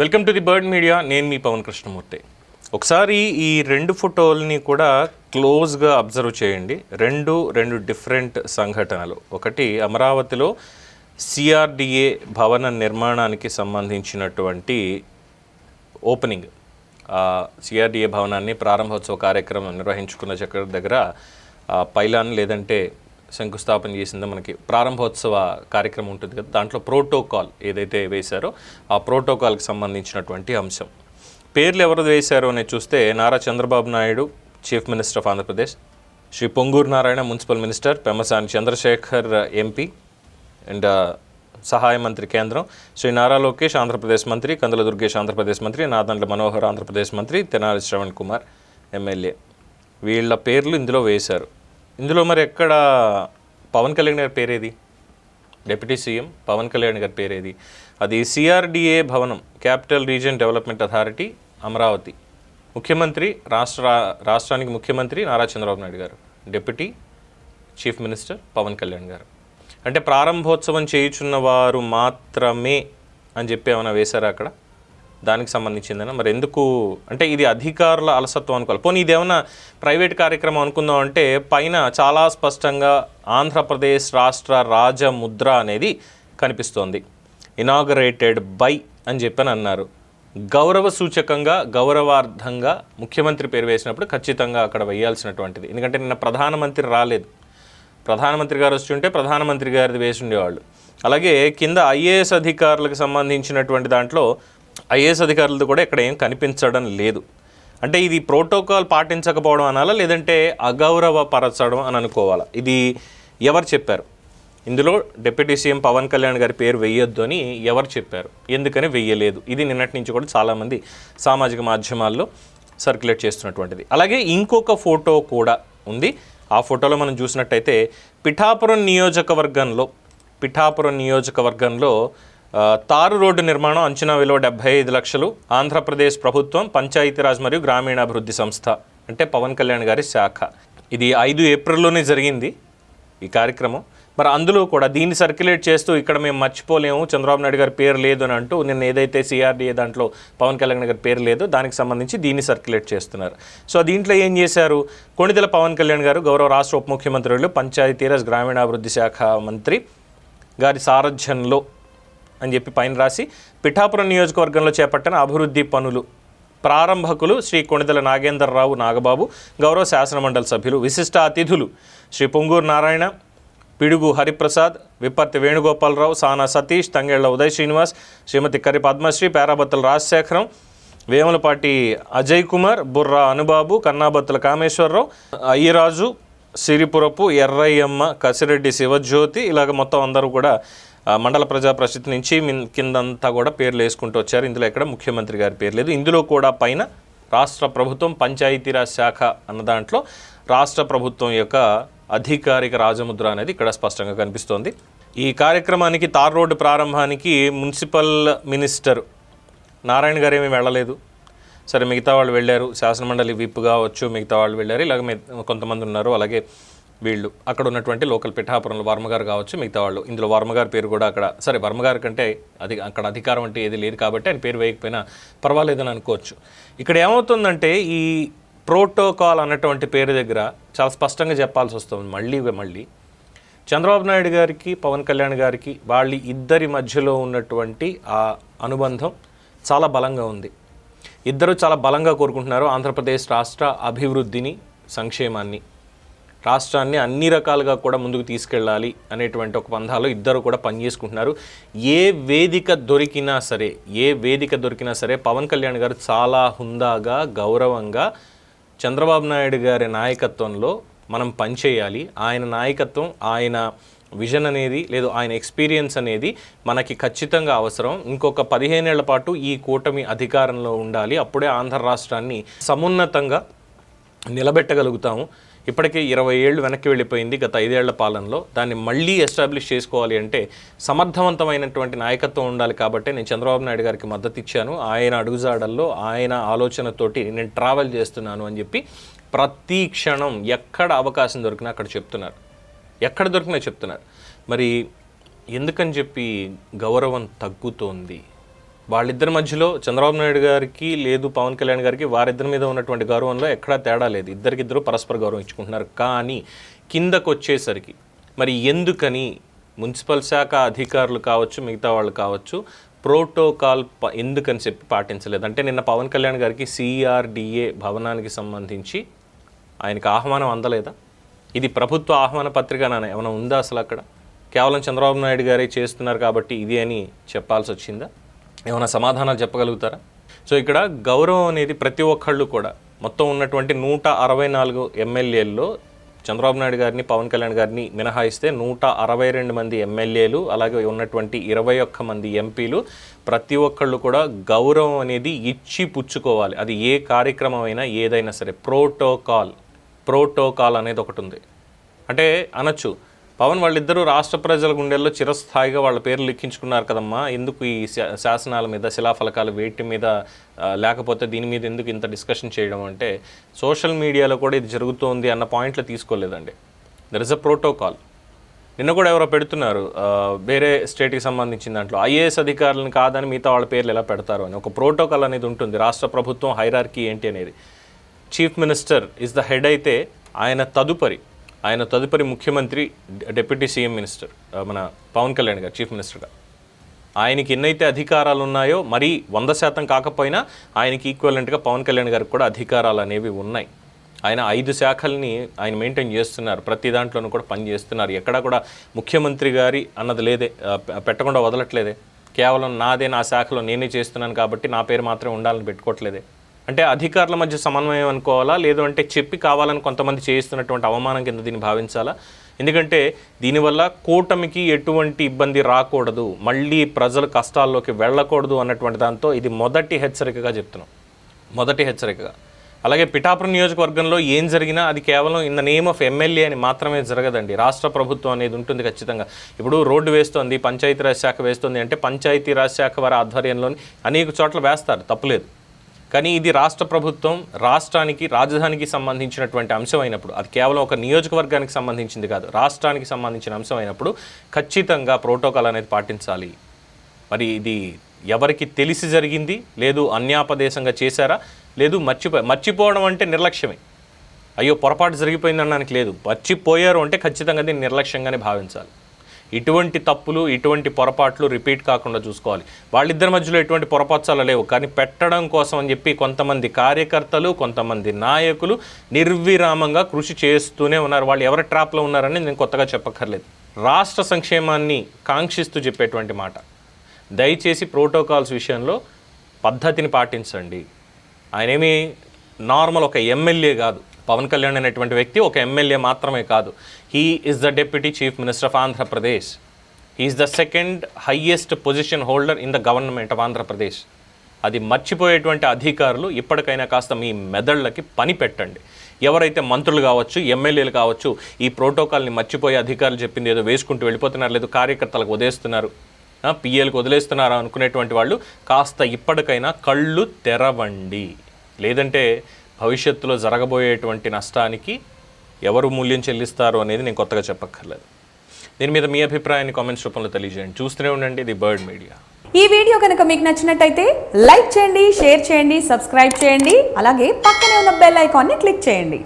Welcome to the bird media. నేను మీ పవన్ కృష్ణమూర్తి. ఒకసారి ఈ రెండు ఫోటోల్ని కూడా క్లోజ్గా అబ్జర్వ్ చేయండి. రెండు డిఫరెంట్ సంఘటనలు. ఒకటి అమరావతిలో సిఆర్డిఏ భవన నిర్మాణానికి సంబంధించినటువంటి ఓపెనింగ్. సిఆర్డిఏ భవనాన్ని ప్రారంభోత్సవ కార్యక్రమం నిర్వహించుకున్న చక్ర దగ్గర పైలాన్ లేదంటే శంకుస్థాపన చేసిందో మనకి ప్రారంభోత్సవ కార్యక్రమం ఉంటుంది కదా, దాంట్లో ప్రోటోకాల్ ఏదైతే వేశారో ఆ ప్రోటోకాల్కి సంబంధించినటువంటి అంశం. పేర్లు ఎవరు వేశారో అనేది చూస్తే Nara Chandrababu Naidu chief minister of Andhra Pradesh, Shri Ponguru Narayana municipal minister, Pemmasani Chandrasekhar MP and సహాయ మంత్రి కేంద్రం, శ్రీ నారా లోకేష్ ఆంధ్రప్రదేశ్ మంత్రి, కందుల దుర్గేష్ ఆంధ్రప్రదేశ్ మంత్రి, నాదండ్ల మనోహర్ ఆంధ్రప్రదేశ్ మంత్రి, తెనాలి శ్రవణ్ కుమార్ ఎమ్మెల్యే. వీళ్ళ పేర్లు ఇందులో వేశారు. ఇందులో మరి ఎక్కడ పవన్ కళ్యాణ్ గారి పేరేది? డిప్యూటీ సీఎం పవన్ కళ్యాణ్ గారి పేరేది? అది సిఆర్డిఏ భవనం, capital region development authority, Amaravati. ముఖ్యమంత్రి రాష్ట్రానికి ముఖ్యమంత్రి Nara Chandrababu Naidu garu, deputy chief minister Pawan Kalyan garu. అంటే ప్రారంభోత్సవం చేయుచున్న వారు మాత్రమే అని చెప్పి ఏమైనా వేశారా అక్కడ? దానికి సంబంధించిందనా? మరి ఎందుకు అంటే ఇది అధికారుల అలసత్వం అనుకోవాలి. పోనీ ఇదేమన్నా ప్రైవేట్ కార్యక్రమం అనుకుందాం అంటే పైన చాలా స్పష్టంగా ఆంధ్రప్రదేశ్ రాష్ట్ర రాజముద్ర అనేది కనిపిస్తోంది. ఇనాగరేటెడ్ బై అని చెప్పని అన్నారు. గౌరవ సూచకంగా గౌరవార్థంగా ముఖ్యమంత్రి పేరు వేసినప్పుడు ఖచ్చితంగా అక్కడ వేయాల్సినటువంటిది. ఎందుకంటే నిన్న ప్రధానమంత్రి రాలేదు. ప్రధానమంత్రి గారు వచ్చి ఉంటే ప్రధానమంత్రి గారిది వేసి ఉండేవాళ్ళు. అలాగే కింద ఐఏఎస్ అధికారులకు సంబంధించినటువంటి దాంట్లో ఐఏఎస్ అధికారులతో కూడా ఇక్కడ ఏం కనిపించడం లేదు. అంటే ఇది ప్రోటోకాల్ పాటించకపోవడం అనాలా, లేదంటే అగౌరవపరచడం అని అనుకోవాలా? ఇది ఎవరు చెప్పారు? ఇందులో డిప్యూటీ సీఎం పవన్ కళ్యాణ్ గారి పేరు వేయొద్దు అని ఎవరు చెప్పారు? ఎందుకని వెయ్యలేదు? ఇది నిన్నటి నుంచి కూడా చాలామంది సామాజిక మాధ్యమాల్లో సర్క్యులేట్ చేస్తున్నటువంటిది. అలాగే ఇంకొక ఫోటో కూడా ఉంది. ఆ ఫోటోలో మనం చూసినట్టయితే పిఠాపురం నియోజకవర్గంలో తారు రోడ్డు నిర్మాణం అంచనా విలువ 75 లక్షలు. ఆంధ్రప్రదేశ్ ప్రభుత్వం పంచాయతీరాజ్ మరియు గ్రామీణాభివృద్ధి సంస్థ, అంటే పవన్ కళ్యాణ్ గారి శాఖ. ఇది 5 ఏప్రిల్లోనే జరిగింది ఈ కార్యక్రమం. మరి అందులో కూడా దీన్ని సర్క్యులేట్ చేస్తూ ఇక్కడ మేము మర్చిపోలేము, చంద్రబాబు నాయుడు గారి పేరు లేదు అని అంటూ నిన్న ఏదైతే సిఆర్డీఏ దాంట్లో పవన్ కళ్యాణ్ గారి పేరు లేదో దానికి సంబంధించి దీన్ని సర్క్యులేట్ చేస్తున్నారు. సో దీంట్లో ఏం చేశారు? కొణిదెల పవన్ కళ్యాణ్ గారు గౌరవ రాష్ట్ర ఉప ముఖ్యమంత్రులు పంచాయతీరాజ్ గ్రామీణాభివృద్ధి శాఖ మంత్రి గారి సారథ్యంలో అని చెప్పి పైన రాసి పిఠాపురం నియోజకవర్గంలో చేపట్టిన అభివృద్ధి పనులు ప్రారంభకులు శ్రీ కొణిదెల నాగేంద్రరావు నాగబాబు, గౌరవ శాసనమండలి సభ్యులు, విశిష్ట అతిథులు శ్రీ పొంగూరు నారాయణ, పిడుగు హరిప్రసాద్, విప్పర్తి వేణుగోపాలరావు, సానా సతీష్, తంగేళ్ల ఉదయ్ శ్రీనివాస్, శ్రీమతి కరి పద్మశ్రీ, పేరాబత్తుల రాజశేఖరం, వేములపాటి అజయ్ కుమార్, బుర్రా అనుబాబు, కన్నాబత్తుల కామేశ్వరరావు, అయ్యరాజు, సిరిపురపు ఎర్రయ్యమ్మ, కసిరెడ్డి శివజ్యోతి, ఇలాగ మొత్తం అందరూ కూడా మండల ప్రజా పరిషత్ నుంచి కిందంతా కూడా పేర్లు వేసుకుంటూ వచ్చారు. ఇందులో ఎక్కడ ముఖ్యమంత్రి గారి పేరు లేదు. ఇందులో కూడా పైన రాష్ట్ర ప్రభుత్వం పంచాయతీరాజ్ శాఖ అన్న దాంట్లో రాష్ట్ర ప్రభుత్వం యొక్క అధికారిక రాజముద్ర అనేది ఇక్కడ స్పష్టంగా కనిపిస్తోంది. ఈ కార్యక్రమానికి తార్ రోడ్డు ప్రారంభానికి మున్సిపల్ మినిస్టర్ నారాయణ గారు ఏమీ వెళ్ళలేదు. సరే, మిగతా వాళ్ళు వెళ్ళారు. శాసనమండలి విప్ కావచ్చు, మిగతా వాళ్ళు వెళ్ళారు. ఇలాగ కొంతమంది ఉన్నారు. అలాగే వీళ్ళు అక్కడ ఉన్నటువంటి లోకల్ పిఠాపురంలో వర్మగారు కావచ్చు, మిగతా వాళ్ళు. ఇందులో వర్మగారి పేరు కూడా అక్కడ, సరే వర్మగారి కంటే అక్కడ అధికారం అంటే ఏది లేదు కాబట్టి ఆయన పేరు వేయకపోయినా పర్వాలేదని అనుకోవచ్చు. ఇక్కడ ఏమవుతుందంటే ఈ ప్రోటోకాల్ అన్నటువంటి పేరు దగ్గర చాలా స్పష్టంగా చెప్పాల్సి వస్తుంది. మళ్ళీ చంద్రబాబు నాయుడు గారికి పవన్ కళ్యాణ్ గారికి వాళ్ళ ఇద్దరి మధ్యలో ఉన్నటువంటి ఆ అనుబంధం చాలా బలంగా ఉంది. ఇద్దరు చాలా బలంగా కోరుకుంటున్నారు ఆంధ్రప్రదేశ్ రాష్ట్ర అభివృద్ధిని, సంక్షేమాన్ని, రాష్ట్రాన్ని అన్ని రకాలుగా కూడా ముందుకు తీసుకెళ్ళాలి అనేటువంటి ఒక పంధాలో ఇద్దరు కూడా పనిచేసుకుంటున్నారు. ఏ వేదిక దొరికినా సరే పవన్ కళ్యాణ్ గారు చాలా హుందాగా, గౌరవంగా చంద్రబాబు నాయుడు గారి నాయకత్వంలో మనం పనిచేయాలి. ఆయన నాయకత్వం, ఆయన విజన్ అనేది లేదు, ఆయన ఎక్స్పీరియన్స్ అనేది మనకి ఖచ్చితంగా అవసరం. ఇంకొక 15 ఏళ్ల పాటు ఈ కూటమి అధికారంలో ఉండాలి. అప్పుడే ఆంధ్ర రాష్ట్రాన్ని సమున్నతంగా నిలబెట్టగలుగుతాము. ఇప్పటికే 20 ఏళ్ళు వెనక్కి వెళ్ళిపోయింది గత 5 ఏళ్ల పాలనలో. దాన్ని మళ్ళీ ఎస్టాబ్లిష్ చేసుకోవాలి అంటే సమర్థవంతమైనటువంటి నాయకత్వం ఉండాలి. కాబట్టి నేను చంద్రబాబు నాయుడు గారికి మద్దతు ఇచ్చాను. ఆయన అడుగుజాడల్లో, ఆయన ఆలోచనతోటి నేను ట్రావెల్ చేస్తున్నాను అని చెప్పి ప్రతి క్షణం ఎక్కడ అవకాశం దొరికినా అక్కడ చెప్తున్నారు. మరి ఎందుకని చెప్పి గౌరవం తగ్గుతోంది? వాళ్ళిద్దరి మధ్యలో చంద్రబాబు నాయుడు గారికి లేదు పవన్ కళ్యాణ్ గారికి వారిద్దరి మీద ఉన్నటువంటి గౌరవంలో ఎక్కడా తేడా లేదు. ఇద్దరికిద్దరు పరస్పర గౌరవం ఇచ్చుకుంటున్నారు. కానీ కిందకు వచ్చేసరికి మరి ఎందుకని మున్సిపల్ శాఖ అధికారులు కావచ్చు, మిగతా వాళ్ళు కావచ్చు, ప్రోటోకాల్ ఎందుకని చెప్పి పాటించలేదు? అంటే నిన్న పవన్ కళ్యాణ్ గారికి CRDA భవనానికి సంబంధించి ఆయనకి ఆహ్వానం అందలేదా? ఇది ప్రభుత్వ ఆహ్వాన పత్రిక ఏమైనా ఉందా అసలు? అక్కడ కేవలం చంద్రబాబు నాయుడు గారే చేస్తున్నారు కాబట్టి ఇది అని చెప్పాల్సి వచ్చిందా? ఏమైనా సమాధానాలు చెప్పగలుగుతారా? సో ఇక్కడ గౌరవం అనేది ప్రతి ఒక్కళ్ళు కూడా మొత్తం ఉన్నటువంటి 164 ఎమ్మెల్యేల్లో చంద్రబాబు నాయుడు గారిని, పవన్ కళ్యాణ్ గారిని మినహాయిస్తే 162 మంది ఎమ్మెల్యేలు, అలాగే ఉన్నటువంటి 21 మంది ఎంపీలు, ప్రతి ఒక్కళ్ళు కూడా గౌరవం అనేది ఇచ్చి పుచ్చుకోవాలి. అది ఏ కార్యక్రమం అయినా ఏదైనా సరే ప్రోటోకాల్ అనేది ఒకటి ఉంది. అంటే అనొచ్చు, పవన్ వాళ్ళిద్దరూ రాష్ట్ర ప్రజల గుండెల్లో చిరస్థాయిగా వాళ్ళ పేర్లు లిఖించుకున్నారు కదమ్మా, ఎందుకు ఈ శాసనాల మీద, శిలాఫలకాల వేటి మీద లేకపోతే దీని మీద ఎందుకు ఇంత డిస్కషన్ చేయడం అంటే, సోషల్ మీడియాలో కూడా ఇది జరుగుతోంది అన్న పాయింట్లు తీసుకోలేదండి. There is a protocol. నిన్న కూడా ఎవరో పెడుతున్నారు వేరే స్టేట్కి సంబంధించిన దాంట్లో IAS అధికారులను కాదని మిగతా వాళ్ళ పేర్లు ఎలా పెడతారు అని. ఒక ప్రోటోకాల్ అనేది ఉంటుంది. రాష్ట్ర ప్రభుత్వం హైరార్కీ ఏంటి అనేది. Chief minister is the head అయితే ఆయన తదుపరి ముఖ్యమంత్రి, డిప్యూటీ CM మినిస్టర్ మన పవన్ కళ్యాణ్ గారు చీఫ్ మినిస్టర్గా. ఆయనకి ఎన్నైతే అధికారాలు ఉన్నాయో, మరీ 100% కాకపోయినా ఆయనకి ఈక్వలెంట్గా పవన్ కళ్యాణ్ గారికి కూడా అధికారాలు అనేవి ఉన్నాయి. ఆయన 5 శాఖల్ని ఆయన మెయింటైన్ చేస్తున్నారు. ప్రతి దాంట్లోనూ కూడా పని చేస్తున్నారు. ఎక్కడా కూడా ముఖ్యమంత్రి గారి అన్నది లేదే, పెట్టకుండా వదలట్లేదే. కేవలం నాదే, నా శాఖలో నేనే చేస్తున్నాను కాబట్టి నా పేరు మాత్రమే ఉండాలని పెట్టుకోవట్లేదే. అంటే అధికారుల మధ్య సమన్వయం అనుకోవాలా, లేదు అంటే చెప్పి కావాలని కొంతమంది చేయిస్తున్నటువంటి అవమానం కింద దీన్ని భావించాలా? ఎందుకంటే దీనివల్ల కూటమికి ఎటువంటి ఇబ్బంది రాకూడదు, మళ్ళీ ప్రజలు కష్టాల్లోకి వెళ్ళకూడదు అన్నటువంటి దాంతో ఇది మొదటి హెచ్చరికగా చెప్తున్నాం. మొదటి హెచ్చరికగా. అలాగే పిఠాపురం నియోజకవర్గంలో ఏం జరిగినా అది కేవలం in the name of MLA అని మాత్రమే జరగదండి. రాష్ట్ర ప్రభుత్వం అనేది ఉంటుంది ఖచ్చితంగా. ఇప్పుడు రోడ్డు వేస్తోంది, పంచాయతీరాజ్ శాఖ వేస్తుంది అంటే పంచాయతీరాజ్ శాఖ వారి ఆధ్వర్యంలోని అనేక చోట్ల వేస్తారు, తప్పులేదు. కానీ ఇది రాష్ట్ర ప్రభుత్వం, రాష్ట్రానికి, రాజధానికి సంబంధించినటువంటి అంశం అయినప్పుడు, అది కేవలం ఒక నియోజకవర్గానికి సంబంధించింది కాదు, రాష్ట్రానికి సంబంధించిన అంశం అయినప్పుడు ఖచ్చితంగా ప్రోటోకాల్ అనేది పాటించాలి. మరి ఇది ఎవరికి తెలిసి జరిగింది, లేదు అన్యాపదేశంగా చేశారా, లేదు మర్చిపోవడం అంటే నిర్లక్ష్యమే. అయ్యో పొరపాటు జరిగిపోయింది అనడానికి లేదు. మర్చిపోయారు అంటే ఖచ్చితంగా దీన్ని నిర్లక్ష్యంగానే భావించాలి. ఇటువంటి తప్పులు, ఇటువంటి పొరపాట్లు రిపీట్ కాకుండా చూసుకోవాలి. వాళ్ళిద్దరి మధ్యలో ఎటువంటి పొరపాట్లు లేవు, కానీ పెట్టడం కోసం అని చెప్పి కొంతమంది కార్యకర్తలు, కొంతమంది నాయకులు నిర్విరామంగా కృషి చేస్తూనే ఉన్నారు. వాళ్ళు ఎవరి ట్రాప్లో ఉన్నారని నేను కొత్తగా చెప్పక్కర్లేదు. రాష్ట్ర సంక్షేమాన్ని కాంక్షిస్తూ చెప్పేటువంటి మాట, దయచేసి ప్రోటోకాల్స్ విషయంలో పద్ధతిని పాటించండి. ఆయనేమి నార్మల్ ఒక ఎమ్మెల్యే కాదు. పవన్ కళ్యాణ్ అనేటువంటి వ్యక్తి ఒక ఎమ్మెల్యే మాత్రమే కాదు. He is the deputy chief minister of Andhra Pradesh. He is the second highest position holder in the government of Andhra Pradesh. అది మర్చిపోయేటువంటి అధికారులు ఇప్పటికైనా కాస్త మీ మెదళ్ళకి పని పెట్టండి. ఎవరైతే మంత్రులు కావచ్చు, ఎమ్మెల్యేలు కావచ్చు, ఈ ప్రోటోకాల్ని మర్చిపోయే అధికారులు చెప్పింది ఏదో వేసుకుంటూ వెళ్ళిపోతున్నారు, లేదు కార్యకర్తలకు వదిలేస్తున్నారు, పిఏలకు వదిలేస్తున్నారు అనుకునేటువంటి వాళ్ళు కాస్త ఇప్పటికైనా కళ్ళు తెరవండి. లేదంటే భవిష్యత్తులో జరగబోయేటువంటి నష్టానికి ఎవరు మూల్యం చెల్లిస్తారు అనేది నేను కొత్తగా చెప్పక్కర్లేదు. దీని మీద మీ అభిప్రాయాన్ని కామెంట్స్ రూపంలో తెలియజేయండి. చూస్తూనే ఉండండి ది బర్డ్ మీడియా. ఈ వీడియో కనుక మీకు నచ్చినట్టయితే లైక్ చేయండి, షేర్ చేయండి, సబ్స్క్రైబ్ చేయండి. అలాగే పక్కనే ఉన్న బెల్ ఐకాన్ని క్లిక్ చేయండి.